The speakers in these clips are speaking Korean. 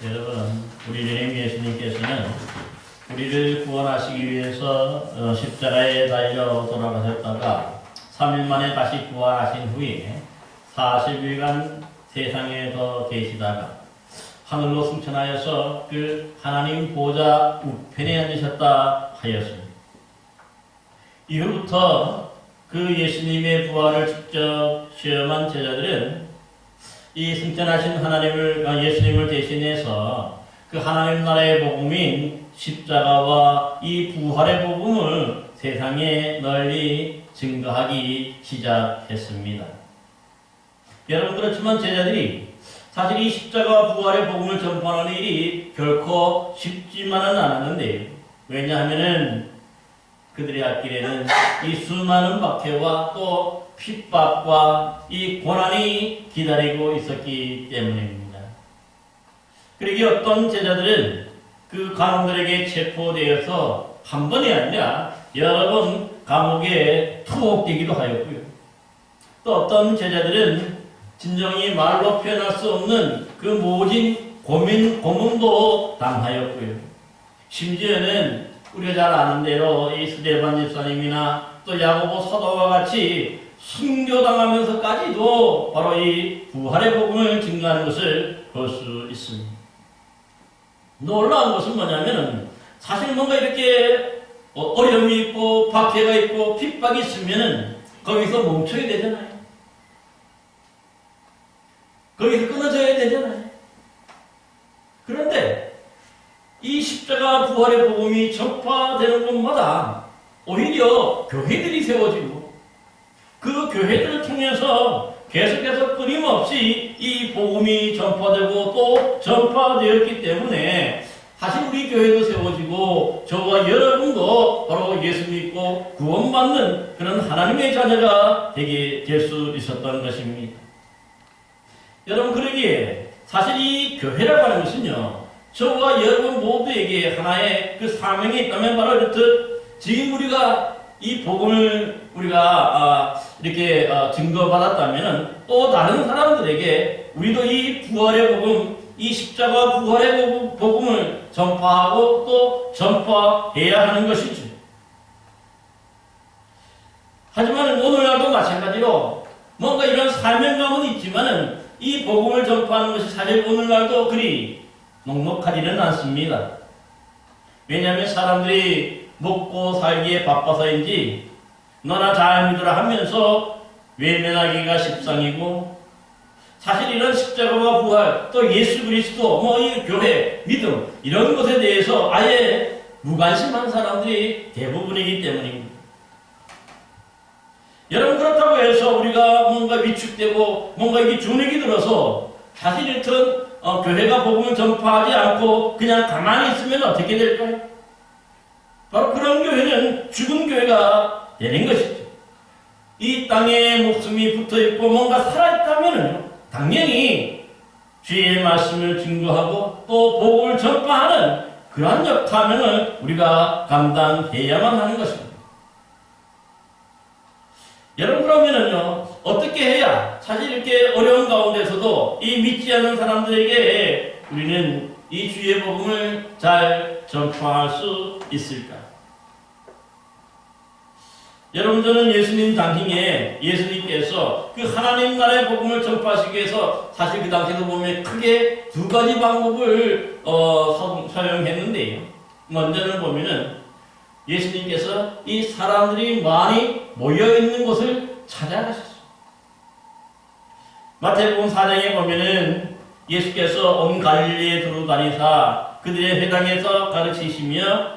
여러분, 우리 주님 예수님께서는 우리를 구원하시기 위해서 십자가에 달려 돌아가셨다가 3일 만에 다시 부활하신 후에 40일간 세상에 계시다가 하늘로 승천하여서 그 하나님 보좌 우편에 앉으셨다 하였습니다. 이후부터 그 예수님의 부활을 직접 체험한 제자들은 이 승천하신 예수님을 대신해서 그 하나님 나라의 복음인 십자가와 이 부활의 복음을 세상에 널리 증거하기 시작했습니다. 여러분, 그렇지만 제자들이 사실 이 십자가와 부활의 복음을 전파하는 일이 결코 쉽지만은 않았는데, 왜냐하면은 그들의 앞길에는 이 수많은 박해와 또 핍박과 이 고난이 기다리고 있었기 때문입니다. 그러기에 어떤 제자들은 그 간원들에게 체포되어서 한 번이 아니라 여러 번 감옥에 투옥되기도 하였고요. 또 어떤 제자들은 진정이 말로 표현할 수 없는 그 모진 고문도 당하였고요. 심지어는 우리가 잘 아는 대로 이 스데반 집사님이나 또 야고보 사도와 같이 순교당하면서까지도 바로 이 부활의 복음을 증거하는 것을 볼 수 있습니다. 놀라운 것은 뭐냐면은 사실 뭔가 이렇게 어려움이 있고 박해가 있고 핍박이 있으면은 거기서 멈춰야 되잖아요. 거기서 끊어져야 되잖아요. 그런데 이 십자가 부활의 복음이 전파되는 곳마다 오히려 교회들이 세워지고 그 교회들을 통해서 계속해서 끊임없이 이 복음이 전파되고 또 전파되었기 때문에 사실 우리 교회도 세워지고 저와 여러분도 바로 예수 믿고 구원받는 그런 하나님의 자녀가 되게 될 수 있었던 것입니다. 여러분, 그러기에 사실 이 교회라고 하는 것은요, 저와 여러분 모두에게 하나의 그 사명이 있다면 바로 이렇듯 지금 우리가 이 복음을 우리가 이렇게 증거받았다면 또 다른 사람들에게 우리도 이 부활의 복음, 이 십자가 부활의 복음을 전파하고 또 전파해야 하는 것이죠. 하지만 오늘날도 마찬가지로 뭔가 이런 사명감은 있지만은 이 복음을 전파하는 것이 사실 오늘날도 그리 녹록하지는 않습니다. 왜냐하면 사람들이 먹고 살기에 바빠서인지 너나 잘 믿으라 하면서 외면하기가 십상이고, 사실 이런 십자가와 부활 또 예수 그리스도 이 교회 믿음 이런 것에 대해서 아예 무관심한 사람들이 대부분이기 때문입니다. 여러분, 그렇다고 해서 우리가 뭔가 위축되고 뭔가 이게 주눅이 들어서 사실 이렇든 교회가 복음을 전파하지 않고 그냥 가만히 있으면 어떻게 될까요? 바로 그런 교회는 죽은 교회가 되는 것이죠. 이 땅에 목숨이 붙어있고 뭔가 살아있다면 당연히 주의 말씀을 증거하고 또 복음을 전파하는 그러한 역사명을 우리가 감당해야만 하는 것입니다. 여러분, 그러면은요, 어떻게 해야 사실 이렇게 어려운 가운데서도 이 믿지 않는 사람들에게 우리는 이 주의 복음을 잘 전파할 수 있을까? 여러분, 저는 예수님 당시에 예수님께서 그 하나님 나라의 복음을 전파하시기 위해서 사실 그 당시에도 보면 크게 두 가지 방법을 사용했는데요. 먼저는 보면은 예수님께서 이 사람들이 많이 모여있는 곳을 찾아가셨어요. 마태복음 4장에 보면은 예수께서 온 갈릴리에 두루 다니사 그들의 회당에서 가르치시며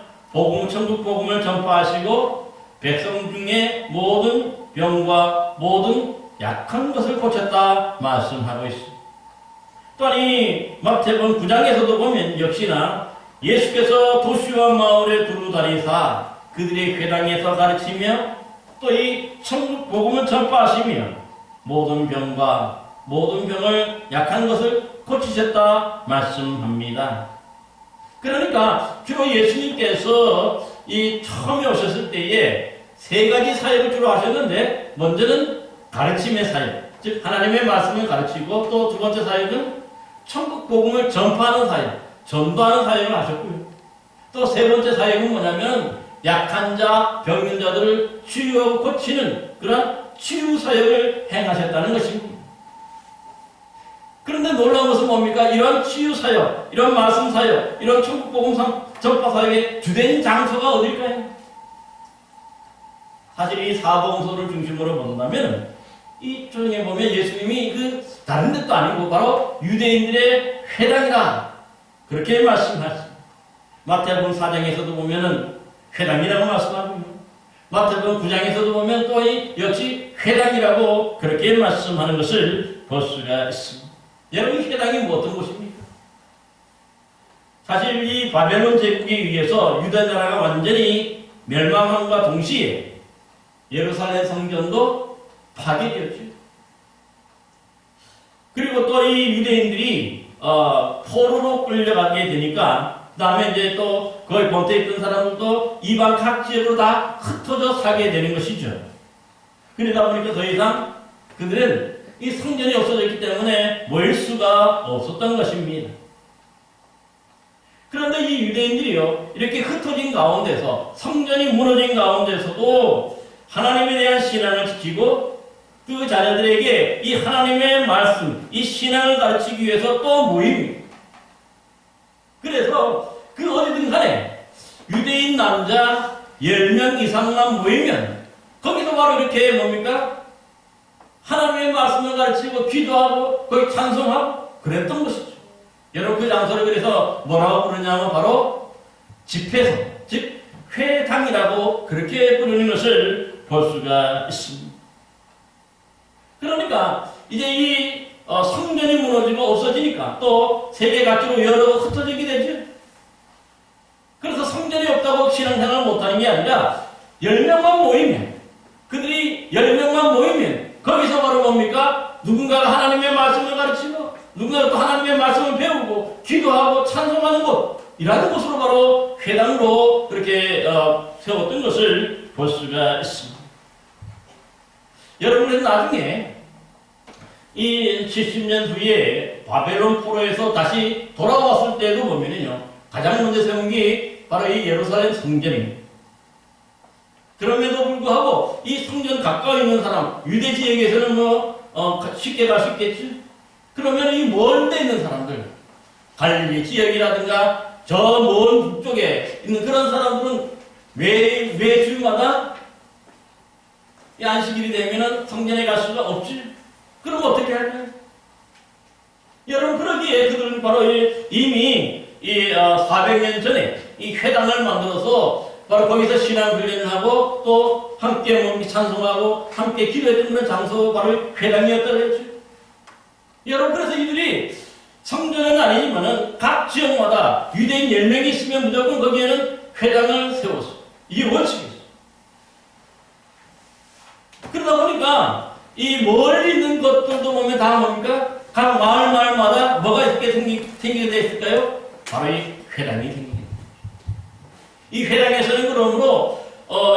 천국 복음을 전파하시고 백성 중에 모든 병과 모든 약한 것을 고쳤다 말씀하고 있습니다. 또한 마태복음 9장에서도 보면 역시나 예수께서 도시와 마을에 두루 다니사 그들의 회당에서 가르치며 또 이 천국 복음을 전파하시며 모든 병과 모든 병을 약한 것을 고치셨다 말씀합니다. 그러니까 주로 예수님께서 이 처음에 오셨을 때에 세 가지 사역을 주로 하셨는데, 먼저는 가르침의 사역, 즉 하나님의 말씀을 가르치고, 또 두 번째 사역은 천국 복음을 전파하는 사역, 전도하는 사역을 하셨고요. 또 세 번째 사역은 뭐냐면 약한 자, 병든 자들을 치유하고 고치는 그런 치유 사역을 행하셨다는 것입니다. 그런데 놀라운 것은 뭡니까? 이런 치유 사역, 이런 말씀 사역, 이런 천국 복음 전파 사역의 주된 장소가 어딜까요? 사실 이 사복음서를 중심으로 본다면 이 쪽에 보면 예수님이 그 다른 데도 아니고 바로 유대인들의 회당이라 그렇게 말씀하십니다. 마태복음 4장에서도 보면은 회당이라고 말씀하고요. 마태복음 9장에서도 보면 또 역시 회당이라고 그렇게 말씀하는 것을 볼 수가 있습니다. 여러분, 회당이 뭐 어떤 곳입니까? 사실 이 바벨론 제국에 의해서 유다 나라가 완전히 멸망함과 동시에 예루살렘 성전도 파괴되었죠. 그리고 또 이 유대인들이 포로로 끌려가게 되니까 그 다음에 이제 또 거기 본토에 있던 사람들도 이방 각 지역으로 다 흩어져 살게 되는 것이죠. 그러다 보니까 더 이상 그들은 이 성전이 없어졌기 때문에 모일 수가 없었던 것입니다. 그런데 이 유대인들이요, 이렇게 흩어진 가운데서, 성전이 무너진 가운데서도 하나님에 대한 신앙을 지키고 그 자녀들에게 이 하나님의 말씀, 이 신앙을 가르치기 위해서 또 모입니다. 그래서 그 어디든 간에 유대인 남자 10명 이상만 모이면 거기서 바로 이렇게 뭡니까? 하나님의 말씀을 가르치고 기도하고 거기 찬송하고 그랬던 것이죠. 여러분, 그 장소를 그래서 뭐라고 부르냐면 바로 집회소, 즉 회당이라고 그렇게 부르는 것을 볼 수가 있습니다. 그러니까 이제 이 성전이 무너지고 없어지니까 또 세계각지로 여러 흩어지게 되죠. 그래서 성전이 없다고 신앙생활을 못하는 게 아니라 10명만 모이면, 그들이 10명만 모이면 거기서 바로 뭡니까? 누군가가 하나님의 말씀을 가르치고 누군가가 또 하나님의 말씀을 배우고 기도하고 찬송하는 곳이라는 곳으로 바로 회당으로 그렇게 세웠던 것을 볼 수가 있습니다. 여러분은 나중에 이 70년 후에 바벨론 포로에서 다시 돌아왔을 때도 보면은요, 가장 먼저 세운 게 바로 이 예루살렘 성전입니다. 그럼에도 불구하고 이 성전 가까이 있는 사람, 유대 지역에서는 쉽게 갈 수 있겠지? 그러면 이 먼 데 있는 사람들, 갈릴리 지역이라든가 저 먼 북쪽에 있는 그런 사람들은 매 주마다 이 안식일이 되면은 성전에 갈 수가 없지. 그럼 어떻게 할까요? 여러분, 그러기에 그들은 바로 이미 400년 전에 이 회당을 만들어서 바로 거기서 신앙 훈련을 하고 또 함께 찬송하고 함께 기도했던 그런 장소 바로 회당이었다고 했죠. 여러분, 그래서 이들이 성전은 아니지만은 각 지역마다 유대인 10명이 있으면 무조건 거기에는 회당을 세웠어. 이게 원칙이었어. 그러다 보니까 이 멀리 있는 것들도 보면 다 뭡니까? 각 마을마다 뭐가 이렇게 생기게 돼 있을까요? 바로 이 회당이 생기게 됩니다. 이 회당에서는 그러므로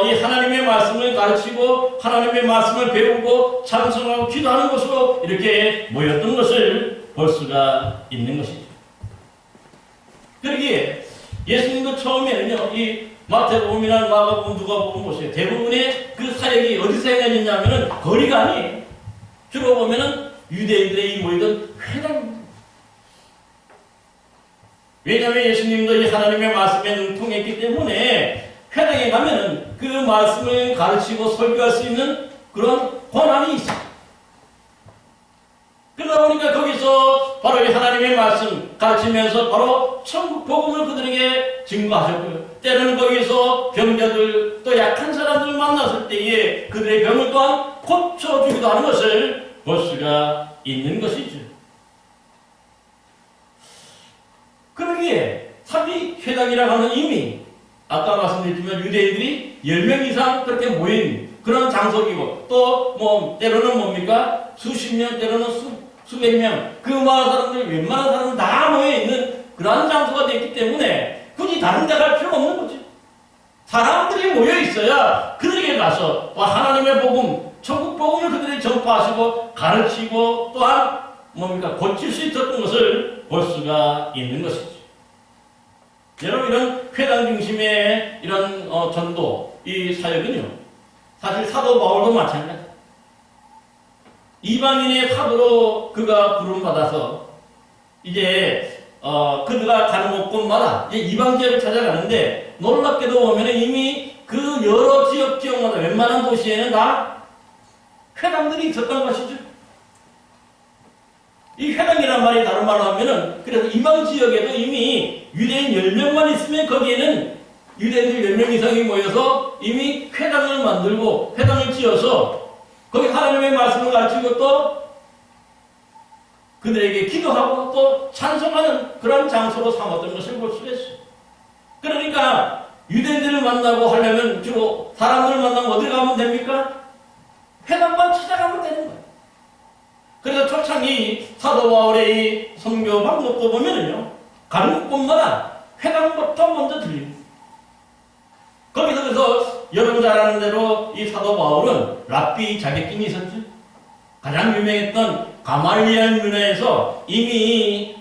이 하나님의 말씀을 가르치고 하나님의 말씀을 배우고 찬송하고 기도하는 것으로 이렇게 모였던 것을 볼 수가 있는 것이죠. 그러기에 예수님도 처음에는요, 이 마태복음이나 마가복음, 누가복음 보세요. 대부분의 그 사역이 어디서 행해졌냐면은 거리가 아니에요. 주로 보면은 유대인들의 이 모이던 회당입니다. 왜냐하면 예수님도 이 하나님의 말씀에 능통했기 때문에 회당에 가면은 그 말씀을 가르치고 설교할 수 있는 그런 권한이 있어요. 그러다 보니까 거기서 바로 이 하나님의 말씀 가르치면서 바로 천국 복음을 그들에게 증거하셨고요. 때로는 거기서 병자들 또 약한 사람들 만났을 때에 그들의 병을 또한 고쳐주기도 하는 것을 볼 수가 있는 것이죠. 그러기에 삼위회당이라고 하는 이미 아까 말씀드렸지만 유대인들이 10명 이상 그렇게 모인 그런 장소이고 또 때로는 뭡니까? 수십 명, 때로는 수백 명, 그 마을 사람들, 웬만한 사람들 다 모여있는 그러한 장소가 됐기 때문에 굳이 다른 데 갈 필요가 없는 거지. 사람들이 모여있어야 그들에게 가서 하나님의 복음, 천국 복음을 그들에게 전파하시고 가르치고 또한 고칠 수 있었던 것을 볼 볼 수가 있는 것이죠. 여러분, 이런 회당 중심의 이런 전도, 이 사역은요, 사실 사도 바울도 마찬가지. 이방인의 사도로 그가 부름받아서 이제 그가 가는 곳마다 이제 이방 지역을 찾아가는데, 놀랍게도 보면 이미 그 여러 지역마다 웬만한 도시에는 다 회당들이 있었던 것이죠. 이 회당이란 말이 다른 말로 하면은, 그래서 이방 지역에도 이미 유대인 10명만 있으면 거기에는 유대인들 10명 이상이 모여서 이미 회당을 만들고 회당을 지어서 거기 하나님의 말씀을 가르치고 또 그들에게 기도하고 또 찬송하는 그런 장소로 삼았던 것을 볼 수가 있어요. 그러니까 유대인들을 만나고 하려면 주로 사람들을 만나면 어디 가면 됩니까? 회당만 찾아가면 되는 거예요. 그래서 초창기 사도 바울의 이 선교 방법도 보면은요, 가는 곳마다 회당부터 먼저 들립니다. 거기서 그래서 여러분 잘 아는 대로 이 사도 바울은 랍비 자격증이 있었죠. 가장 유명했던 가말리엘 문화에서 이미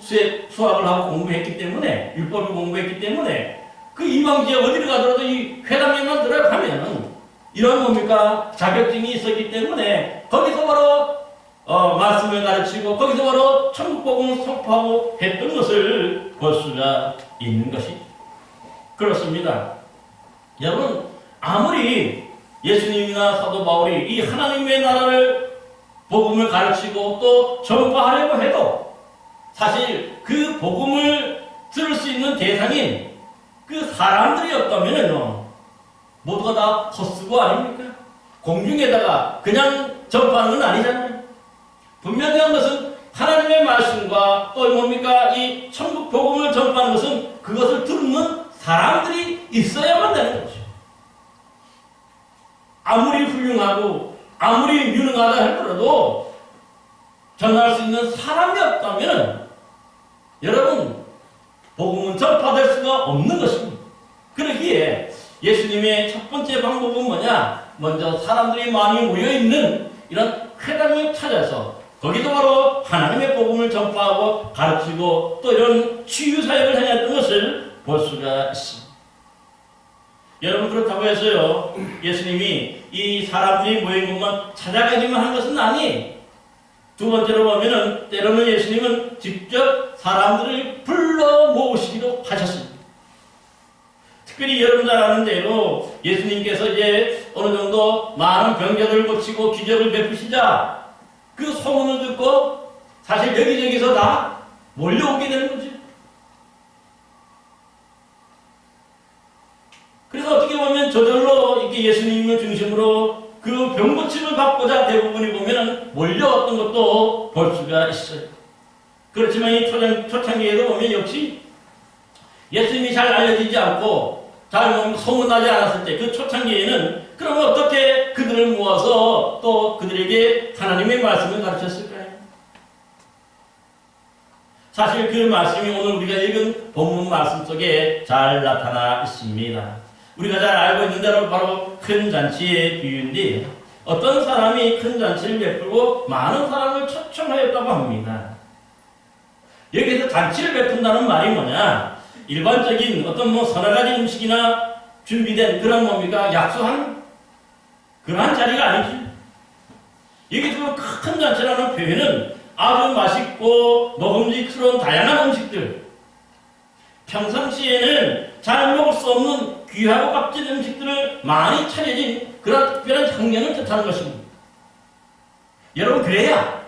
수학을 하고 공부했기 때문에, 율법을 공부했기 때문에 그 이방 지역 어디를 가더라도 이 회당에만 들어가면 이런 뭡니까? 자격증이 있었기 때문에 거기서 바로 말씀을 가르치고 거기서 바로 천국복음을 선포하고 했던 것을 볼 수가 있는 것이 그렇습니다. 여러분, 아무리 예수님이나 사도 바울이 이 하나님의 나라를 복음을 가르치고 또 전파하려고 해도 사실 그 복음을 들을 수 있는 대상인 그 사람들이었다면요, 모두가 다 헛수고 아닙니까? 공중에다가 그냥 전파하는 건 아니잖아요. 분명한 것은 하나님의 말씀과 또 뭡니까? 이 천국 복음을 전파하는 것은 그것을 듣는 사람들이 있어야만 되는 거죠. 아무리 훌륭하고 아무리 유능하다 할지라도 전할 수 있는 사람이 없다면 여러분, 복음은 전파될 수가 없는 것입니다. 그러기에 예수님의 첫 번째 방법은 뭐냐? 먼저 사람들이 많이 모여있는 이런 회당을 찾아서 거기도 바로 하나님의 복음을 전파하고 가르치고 또 이런 치유사역을 행했던 것을 볼 수가 있습니다. 여러분, 그렇다고 해서요, 예수님이 이 사람들이 모인 곳만 찾아가기만 한 것은 아니, 두 번째로 보면은 때로는 예수님은 직접 사람들을 불러 모으시기도 하셨습니다. 특별히 여러분 잘 아는 대로 예수님께서 이제 어느 정도 많은 병자들을 고치고 기적을 베푸시자 그 소문을 듣고 사실 여기저기서 다 몰려오게 되는 거죠. 그래서 어떻게 보면 저절로 이렇게 예수님을 중심으로 그 병고침을 받고자 대부분이 보면 몰려왔던 것도 볼 수가 있어요. 그렇지만 이 초창기에도 보면 역시 예수님이 잘 알려지지 않고 잘 소문나지 않았을 때 그 초창기에는 그러면 어떻게 그들을 모아서 또 그들에게 하나님의 말씀을 가르쳤을까요? 사실 그 말씀이 오늘 우리가 읽은 본문 말씀 속에 잘 나타나 있습니다. 우리가 잘 알고 있는 대로 바로 큰 잔치의 비유인데, 어떤 사람이 큰 잔치를 베풀고 많은 사람을 초청하였다고 합니다. 여기서 잔치를 베푼다는 말이 뭐냐? 일반적인 어떤 서너 가지 음식이나 준비된 그런 뭡니까? 약속한 그러한 자리가 아니죠. 여기서 큰 잔치라는 표현은 아주 맛있고 먹음직스러운 다양한 음식들, 평상시에는 잘 먹을 수 없는 귀하고 값진 음식들을 많이 차려진 그런 특별한 장면을 뜻하는 것입니다. 여러분, 그래야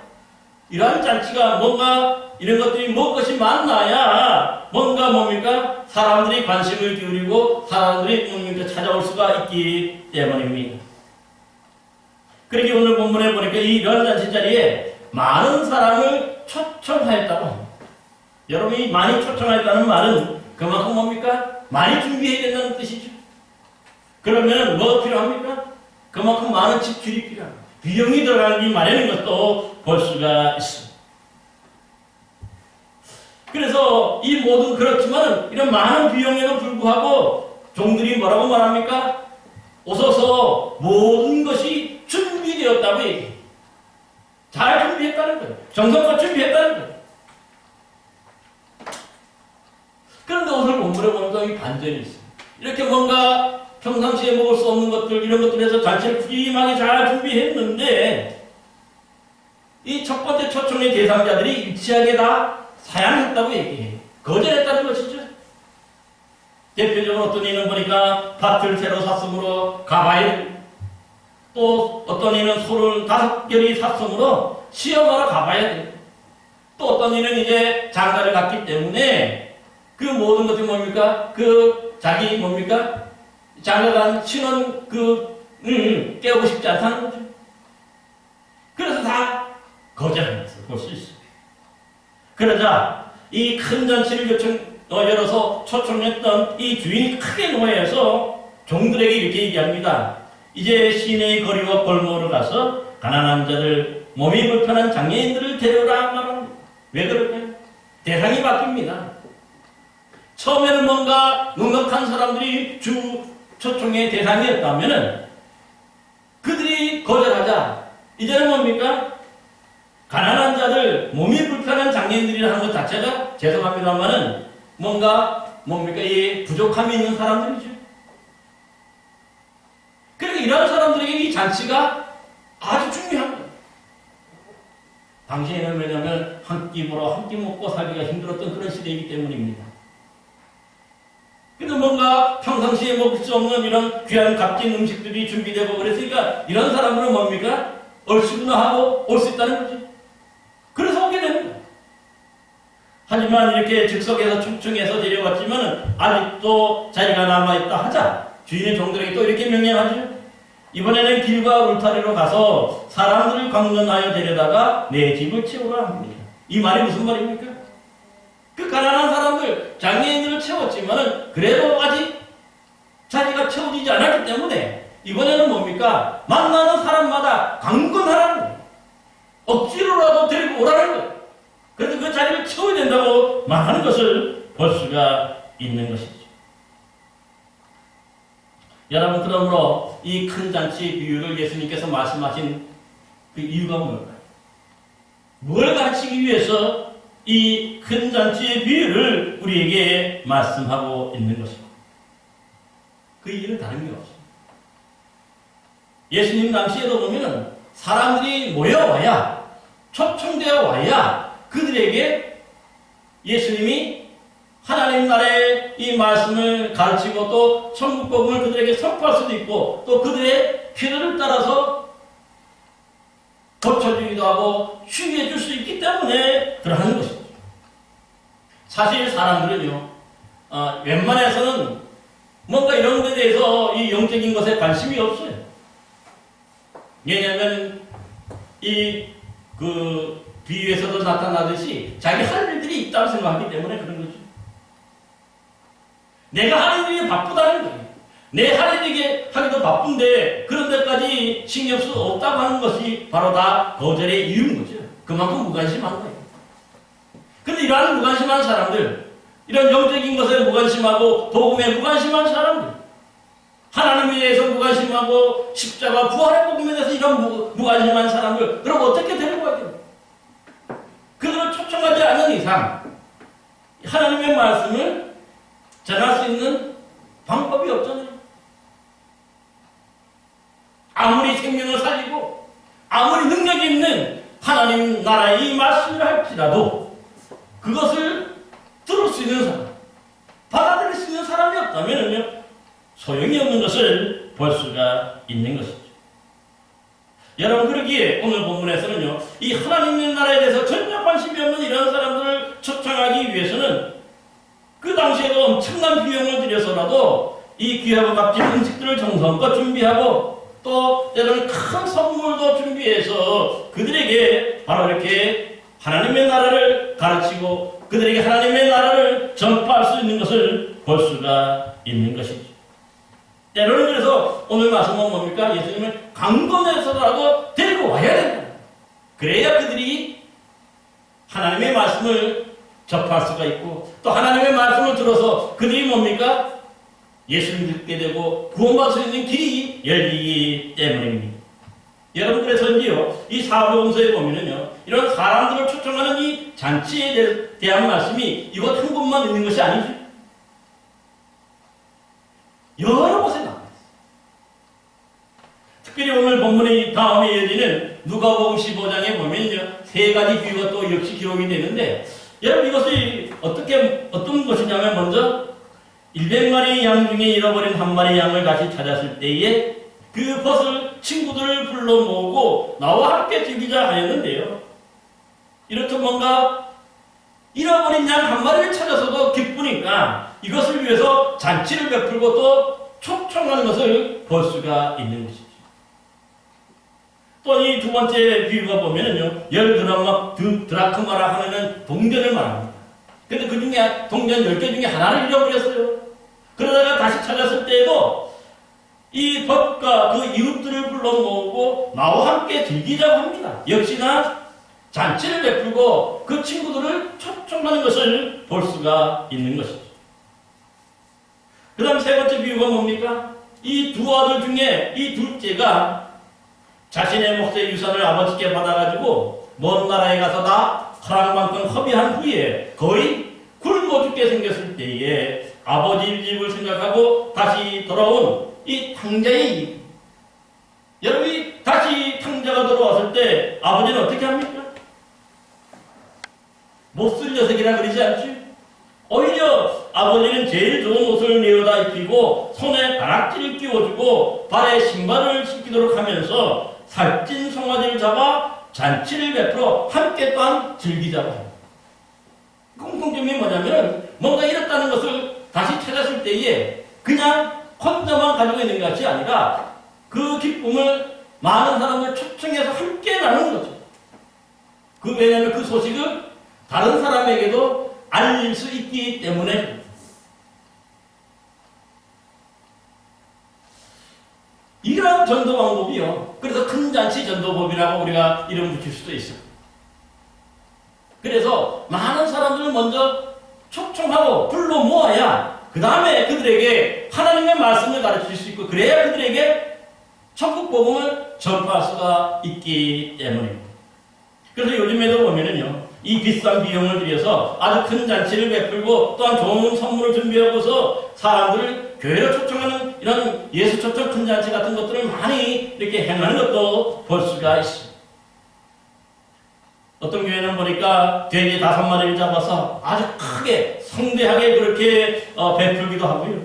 이러한 잔치가 뭔가 이런 것들이 먹을 것이 많나야 뭔가 뭡니까? 사람들이 관심을 기울이고 사람들이 뭡니까? 찾아올 수가 있기 때문입니다. 그러기 오늘 본문에 보니까 이런 잔치 자리에 많은 사람을 초청하였다고 합니다. 여러분이 많이 초청하였다는 말은 그만큼 뭡니까? 많이 준비해야 된다는 뜻이죠. 그러면 뭐가 필요합니까? 그만큼 많은 지출이 필요합니다. 비용이 들어가기 마련인 것도 볼 수가 있습니다. 그래서 이 모든 그렇지만 이런 많은 비용에도 불구하고 종들이 뭐라고 말합니까? 오소서 모든 것이 준비되었다고 얘기해요. 잘 준비했다는 거예요. 정성껏 준비했다는 거예요. 그런데 오늘 본문에 보니까 이 반전이 있어요. 이렇게 뭔가 평상시에 먹을 수 없는 것들, 이런 것들에서 잔치를 푸짐하게 잘 준비했는데, 이 첫 번째 초청의 대상자들이 일치하게 다 사양했다고 얘기해요. 거절했다는 것이죠. 대표적으로 어떤 이는 보니까 밭을 새로 샀으므로 가봐야, 또 어떤 이는 소를 5결이 샀으므로 시험하러 가봐야 돼. 또 어떤 이는 이제 장가를 갔기 때문에 그 모든 것들이 뭡니까? 그 자기 뭡니까? 장가간 신혼 깨우고 싶지 않다는 거죠. 그래서 다 거절하는 것을 볼 수 있습니다. 그러자 이 큰 잔치를 열어서 초청했던 이 주인이 크게 노해해서 종들에게 이렇게 얘기합니다. 이제 시내의 거리와 골목으로 가서 가난한 자들, 몸이 불편한 장애인들을 데려오라 말합니다. 왜 그럴까요? 대상이 바뀝니다. 처음에는 뭔가 넉넉한 사람들이 주 초청의 대상이었다면은 그들이 거절하자 이제는 뭡니까? 가난한 자들, 몸이 불편한 장애인들이라는 것 자체가 죄송합니다만은 뭡니까? 이 부족함이 있는 사람들이죠. 그러니까 이런 사람들에게 이 잔치가 아주 중요한 거예요. 당시에는 왜냐하면 한 끼 먹고 살기가 힘들었던 그런 시대이기 때문입니다. 근데 뭔가 평상시에 먹을 수 없는 이런 귀한 값진 음식들이 준비되고 그랬으니까 이런 사람들은 뭡니까? 얼씨구나 하고 올 수 있다는 거죠. 그래서 오게 됩니다. 하지만 이렇게 즉석에서 초청해서 데려왔지만 아직도 자리가 남아있다 하자 주인의 종들에게 또 이렇게 명령하죠. 이번에는 길과 울타리로 가서 사람들을 강론하여 데려다가 내 집을 채우라 합니다. 이 말이 무슨 말입니까? 그 가난한 사람들, 장애인들을 채웠지만 그래도 아직 자리가 채워지지 않았기 때문에 이번에는 뭡니까? 만나는 사람마다 강권하라는 거예요. 억지로라도 데리고 오라는 거예요. 그래서 그 자리를 채워야 된다고 말하는 것을 볼 수가 있는 것이죠. 여러분, 그러므로 이 큰 잔치 비유를 예수님께서 말씀하신 그 이유가 뭘까요? 뭘 가르치기 위해서 이 큰 잔치의 비유를 우리에게 말씀하고 있는 것입니다. 그 이유는 다른 게 없습니다. 예수님 당시에도 보면 사람들이 모여와야, 초청되어 와야 그들에게 예수님이 하나님 나라의 이 말씀을 가르치고 또 천국 복음을 그들에게 선포할 수도 있고 또 그들의 필요를 따라서 고쳐주기도 하고 쉬게 해줄 수 있기 때문에 그러한 것입니다. 사실 사람들은요, 웬만해서는 뭔가 이런 것에 대해서 이 영적인 것에 관심이 없어요. 왜냐하면 비유에서도 나타나듯이 자기 할 일들이 있다고 생각하기 때문에 그런 거죠. 내가 하는 일이 바쁘다는 거예요. 내 할 일이 하기도 바쁜데 그런 데까지 신경 쓸 수 없다고 하는 것이 바로 다 거절의 이유인 거죠. 그만큼 무관심한 거예요. 그런데 이러한 무관심한 사람들, 이런 영적인 것에 무관심하고 복음에 무관심한 사람들, 하나님에 대해서 무관심하고 십자가 부활의 복음에 대해서 이런 무관심한 사람들, 그럼 어떻게 데리고 가야 돼요? 그들을 초청하지 않는 이상 하나님의 말씀을 전할 수 있는 방법이 없잖아요. 아무리 생명을 살리고 아무리 능력이 있는 하나님 나라의 이 말씀을 할지라도 그것을 들을 수 있는 사람, 받아들일 수 있는 사람이 없다면요 소용이 없는 것을 볼 수가 있는 것이죠. 여러분, 그러기에 오늘 본문에서는요, 이 하나님의 나라에 대해서 전혀 관심이 없는 이런 사람들을 초청하기 위해서는 그 당시에도 엄청난 비용을 들여서라도 이 귀하고 값진 음식들을 정성껏 준비하고 또 때로는 큰 선물도 준비해서 그들에게 바로 이렇게 하나님의 나라를 가르치고 그들에게 하나님의 나라를 전파할 수 있는 것을 볼 수가 있는 것이죠. 때로는 그래서 오늘 말씀은 뭡니까? 예수님을 강권해서라도 데리고 와야 된다. 그래야 그들이 하나님의 말씀을 접할 수가 있고 또 하나님의 말씀을 들어서 그들이 뭡니까? 예수를 믿게 되고 구원받을 수 있는 길이 열리기 때문입니다. 여러분, 그래서인지요, 이 사도행서에 보면은요, 이런 사람들을 초청하는 이 잔치에 대한 말씀이 이곳 한 곳만 있는 것이 아니죠. 여러 곳에 나와 있어요. 특별히 오늘 본문의 다음에 이어지는 누가복음 15장에 보면요, 세 가지 비유가 또 역시 기록이 되는데, 여러분 이것이 어떤 것이냐면, 먼저 100마리 양 중에 잃어버린 한 마리 양을 다시 찾았을 때에 그 벗을 친구들을 불러 모으고 나와 함께 즐기자 하였는데요. 이렇듯 뭔가 잃어버린 양 한 마리를 찾아서도 기쁘니까 이것을 위해서 잔치를 베풀고 또 초청하는 것을 볼 수가 있는 것이죠. 또 이 두 번째 비유가 보면은요, 10드라크마라 하는 동전을 말합니다. 근데 그 중에 동전 10개 중에 하나를 잃어버렸어요. 그러다가 다시 찾았을 때에도 이 법과 그 이웃들을 불러 모으고 나와 함께 즐기자고 합니다. 역시나 잔치를 베풀고 그 친구들을 초청하는 것을 볼 수가 있는 것이죠. 그 다음 세 번째 비유가 뭡니까? 이 두 아들 중에 이 둘째가 자신의 몫의 유산을 아버지께 받아가지고 먼 나라에 가서 다 허락만큼 허비한 후에 거의 굶어 죽게 생겼을 때에 아버지 집을 생각하고 다시 돌아온 이 탕자의 일. 여러분이 다시 탕자가 돌아왔을 때 아버지는 어떻게 합니까? 못쓸 녀석이라 그러지 않죠? 오히려 아버지는 제일 좋은 옷을 내어다 입히고 손에 다락지를 끼워주고 발에 신발을 신기도록 하면서 살찐 송아지를 잡아 잔치를 베풀어 함께 또한 즐기자고 합니다. 공통점이 뭐냐면 뭔가 잃었다는 것을 다시 찾았을 때에 그냥 혼자만 가지고 있는 것이 아니라 그 기쁨을 많은 사람을 초청해서 함께 나누는 거죠. 왜냐하면 그 소식을 다른 사람에게도 알릴 수 있기 때문에. 이러한 전도 방법이요. 그래서 큰 잔치 전도법이라고 우리가 이름 붙일 수도 있어요. 그래서 많은 사람들을 먼저 초청하고 불러 모아야 그 다음에 그들에게 하나님의 말씀을 가르칠 수 있고 그래야 그들에게 천국 복음을 전파할 수가 있기 때문입니다. 그래서 요즘에도 보면은요, 이 비싼 비용을 들여서 아주 큰 잔치를 베풀고 또한 좋은 선물을 준비하고서 사람들을 교회로 초청하는 이런 예수 초청 큰 잔치 같은 것들을 많이 이렇게 행하는 것도 볼 수가 있습니다. 어떤 교회는 보니까 돼지 5마리를 잡아서 아주 크게 성대하게 그렇게 베풀기도 하고요.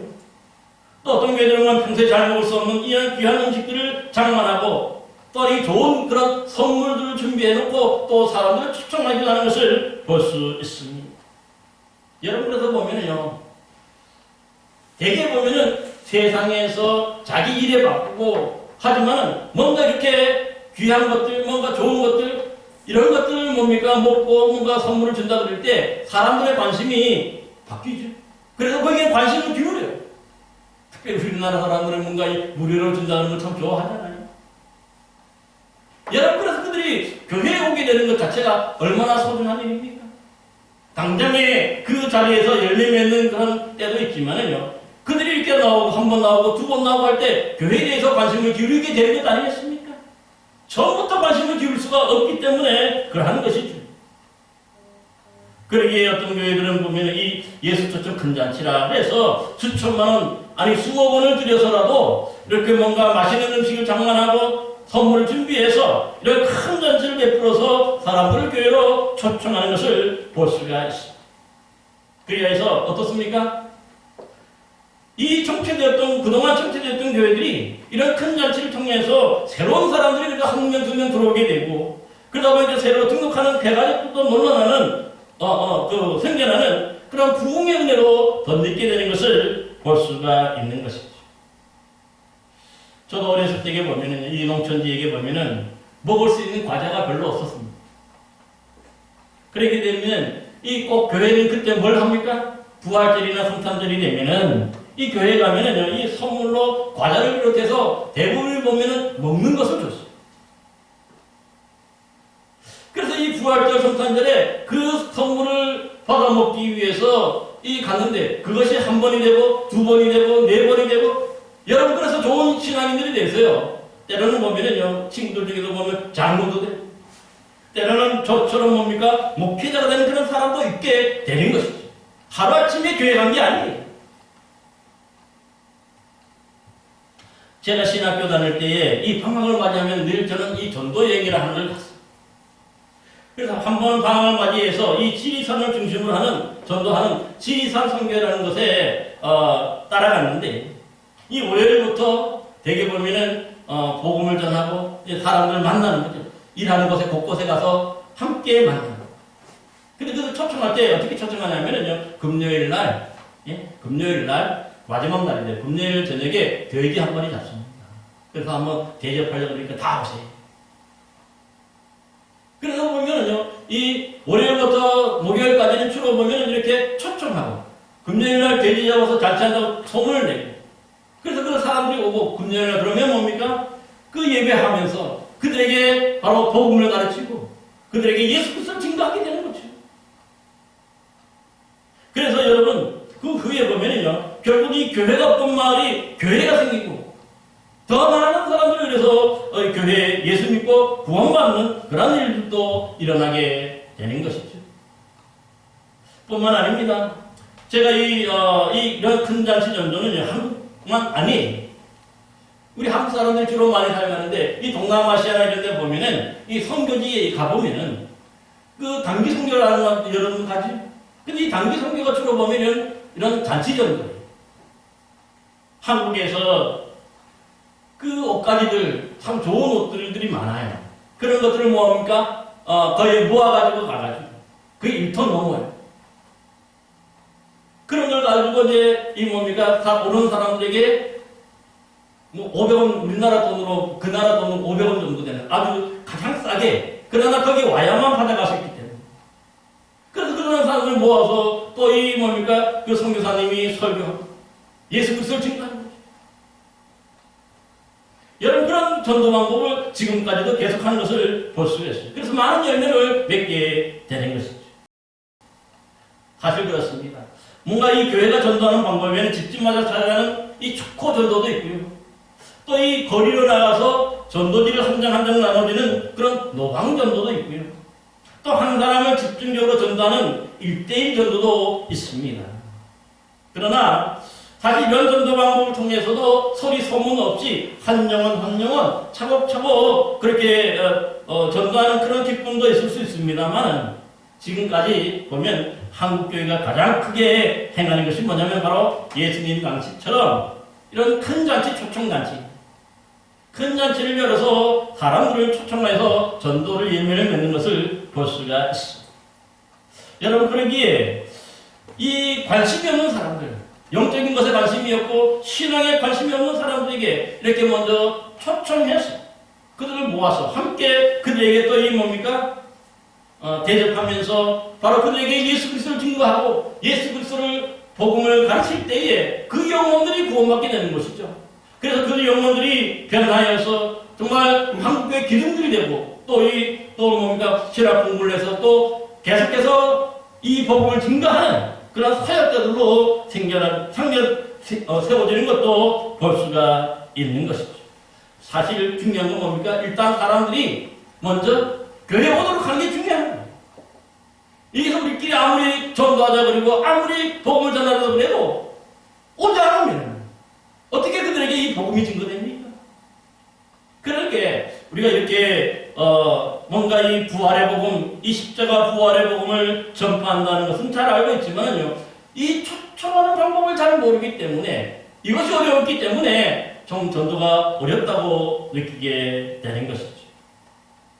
또 어떤 교회들은 평소에 잘 먹을 수 없는 이런 귀한 음식들을 장만하고 또 이 좋은 그런 선물들을 준비해놓고 또 사람들을 초청하기도 하는 것을 볼 수 있습니다. 여러분 그래서 보면은요, 대개 보면은 세상에서 자기 일에 바쁘고 하지만은 뭔가 이렇게 귀한 것들, 뭔가 좋은 것들 이런 것들을 뭡니까 먹고 뭔가 선물을 준다 그럴 때 사람들의 관심이 바뀌죠. 그래서 거기에 관심을 기울여요. 특별히 우리나라 사람들은 뭔가 무료로 준다는 걸 참 좋아하잖아요. 여러분 그래서 그들이 교회에 오게 되는 것 자체가 얼마나 소중한 일입니까? 당장에 그 자리에서 열매 맺는 그런 때도 있지만은요, 그들이 이렇게 나오고 한 번 나오고 두 번 나오고 할 때 교회에 대해서 관심을 기울이게 되는 것 아니겠습니까? 처음부터 관심을 기울 수가 없기 때문에 그러한 것이죠. 그러기에 어떤 교회들은 보면 이 예수 초청 큰 잔치라 해서 수천만 원, 아니 수억 원을 들여서라도 이렇게 뭔가 맛있는 음식을 장만하고 선물을 준비해서 이런 큰 잔치를 베풀어서 사람들을 교회로 초청하는 것을 볼 수가 있습니다. 그래서 어떻습니까? 이 그동안 정체되었던 교회들이 이런 큰 잔치를 통해서 새로운 사람들이 한 명, 두 명 들어오게 되고, 그러다 보니까 새로 등록하는 대가족도 놀러나는, 생겨나는 그런 부흥의 은혜로 덧입게 되는 것을 볼 수가 있는 것이죠. 저도 어렸을 때에 보면은, 이 농촌지역에 보면은, 먹을 수 있는 과자가 별로 없었습니다. 그렇게 되면, 꼭 교회는 그때 뭘 합니까? 부활절이나 성탄절이 되면은, 이 교회에 가면은, 이 선물로 과자를 비롯해서 대부분을 보면은 먹는 것을 줬어요. 그래서 이 부활절 성탄절에 그 선물을 받아먹기 위해서 갔는데, 그것이 한 번이 되고, 두 번이 되고, 네 번이 되고, 여러분 그래서 좋은 신앙인들이 되세요. 때로는 보면은요, 친구들 중에도 보면 장로도 되고, 때로는 저처럼 뭡니까? 목회자가 되는 그런 사람도 있게 되는 것이죠. 하루아침에 교회 간 게 아니에요. 제가 신학교 다닐 때에 이 방학을 맞이하면 늘 저는 이 전도 여행이라 하는 걸 갔어요. 그래서 한 번 방학을 맞이해서 이 지리산을 중심으로 하는 전도하는 지리산 선교라는 것에 따라갔는데 이 월요일부터 대개 보면은 복음을 전하고 이제 사람들 만나는 거죠. 일하는 곳에 곳곳에 가서 함께 만나는 거예요. 근데 그 초청할 때 어떻게 초청하냐면요, 금요일 날, 금요일 날 마지막 날인데 금요일 저녁에 대기 한 번이 잡습니다. 그래서 한번 대접하려고 그러니까 다 오세요. 그래서 보면은요, 이 월요일부터 목요일까지는 주로 보면은 이렇게 초청하고 금요일날 대기 잡아서 잔치한다고 소문을 내고, 그래서 그 사람들이 오고 금요일날 그러면 뭡니까? 그 예배하면서 그들에게 바로 복음을 가르치고 그들에게 예수 그리스도를 증거하게 되는 거죠. 그래서 여러분 그 후에 보면은요, 결국 이 교회가 없던 마을이 교회가 생기고 더 많은 사람들이 그래서 교회에 예수 믿고 구원받는 그런 일들도 일어나게 되는 것이죠. 뿐만 아닙니다. 제가 이런 큰 잔치 전도는요, 한국만 아니에요. 우리 한국 사람들이 주로 많이 사용하는데, 이 동남아시아나 이런 데 보면은, 이 선교지에 가보면은, 그 단기 선교라는 건 여러분 가지? 근데 이 단기 선교가 주로 보면은, 이런 잔치 전도예요. 한국에서 그 옷가지들, 참 좋은 옷들이 많아요. 그런 것들을 뭐합니까? 거의 모아가지고 가가지고. 그게 1톤 넘어요. 그런 걸 가지고 이제, 이 뭡니까? 다 오는 사람들에게 뭐 500원, 우리나라 돈으로, 그 나라 돈으로 500원 정도 되는 아주 가장 싸게, 그러나 거기 와야만 받아갈 수 있기 때문에. 그래서 그런 사람을 모아서 또 이 뭡니까? 그 선교사님이 설교하고 예수 그리스도를 증거하는 거죠. 여러분, 그런 전도 방법을 지금까지도 계속하는 것을 볼 수가 있어요. 그래서 많은 열매를 맺게 되는 것이죠. 사실 그렇습니다. 뭔가 이 교회가 전도하는 방법에는 집집마다 찾아가는 이 축호 전도도 있고요. 또 이 거리로 나가서 전도지를 한 장 한 장 나눠지는 그런 노방 전도도 있고요. 또 한 사람을 집중적으로 전도하는 1:1 전도도 있습니다. 그러나 사실 이런 전도 방법을 통해서도 소리 소문 없이 한 영혼 차곡차곡 그렇게 전도하는 그런 기쁨도 있을 수 있습니다만, 지금까지 보면 한국교회가 가장 크게 행하는 것이 뭐냐면 바로 예수님 방식처럼 이런 큰 잔치, 초청잔치, 큰 잔치를 열어서 사람들을 초청해서 전도를 예매를 맺는 것을 볼 수가 있습니다. 여러분, 그러기에 이 관심이 없는 사람들, 영적인 것에 관심이 없고 신앙에 관심이 없는 사람들에게 이렇게 먼저 초청해서 그들을 모아서 함께 그들에게 또 이 뭡니까? 대접하면서 바로 그들에게 예수 그리스도를 증거하고 예수 그리스도를 복음을 가르칠 때에 그 영혼들이 구원받게 되는 것이죠. 그래서 그 영혼들이 변화해서 정말 한국교회 기둥들이 되고 또 뭡니까? 신학 공부를 해서 또 계속해서 이 복음을 증거하는 그런 사역자들로 세워지는 것도 볼 수가 있는 것이죠. 사실 중요한 건 뭡니까? 일단 사람들이 먼저 교회에 오도록 하는 게 중요한 거예요. 여기서 우리끼리 아무리 전도하자 그리고 아무리 복음을 전하자 그래도 오지 않으면 어떻게 그들에게 이 복음이 증거됩니까? 그렇게 우리가 이렇게 뭔가 이 부활의 복음, 이 십자가 부활의 복음을 전파한다는 것은 잘 알고 있지만요, 이 초청하는 방법을 잘 모르기 때문에, 이것이 어려웠기 때문에 좀 전도가 어렵다고 느끼게 되는 것이죠.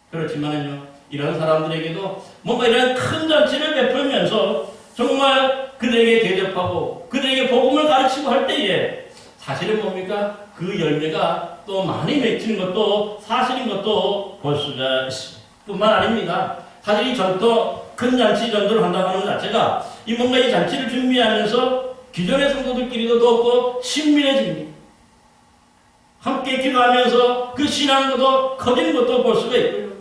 그렇지만요, 이런 사람들에게도 뭔가 이런 큰 잔치를 베풀면서 정말 그들에게 대접하고 그들에게 복음을 가르치고 할 때에 사실은 뭡니까? 그 열매가 또 많이 맺히는 것도 사실인 것도 볼 수가 있습니다. 뿐만 아닙니다. 사실 이 전도, 큰 잔치 전도를 한다고 하는 것 자체가 이 뭔가 이 잔치를 준비하면서 기존의 성도들끼리도 더욱더 친밀해집니다. 함께 기도하면서 그 신앙도 커지는 것도 볼 수가 있고요.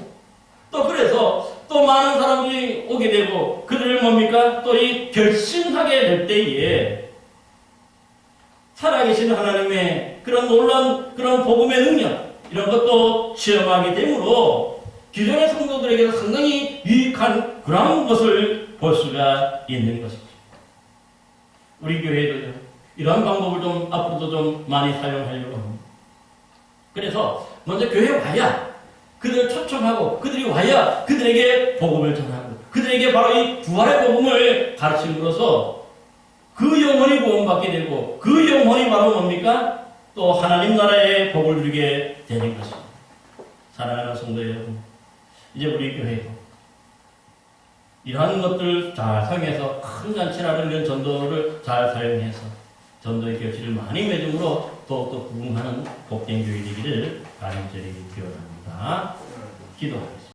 또 그래서 또 많은 사람들이 오게 되고 그들을 뭡니까? 또 이 결심하게 될 때에 살아계신 하나님의 그런 놀라운 그런 복음의 능력, 이런 것도 체험하게 되므로 기존의 성도들에게도 상당히 유익한 그런 것을 볼 수가 있는 것이죠. 우리 교회도요, 이러한 방법을 좀 앞으로도 좀 많이 사용하려고 합니다. 그래서 먼저 교회 와야 그들을 초청하고 그들이 와야 그들에게 복음을 전하고 그들에게 바로 이 부활의 복음을 가르침으로써 그 영혼이 구원받게 되고 그 영혼이 바로 뭡니까? 또 하나님 나라의 복을 누리게 되는 것입니다. 사랑하는 성도 여러분, 이제 우리 교회도 이러한 것들을 잘 사용해서 큰 잔치라는 이런 전도를 잘 사용해서 전도의 결실을 많이 맺음으로 더욱더 부흥하는 복된 교회 되기를 간절히 기원합니다. 기도합니다.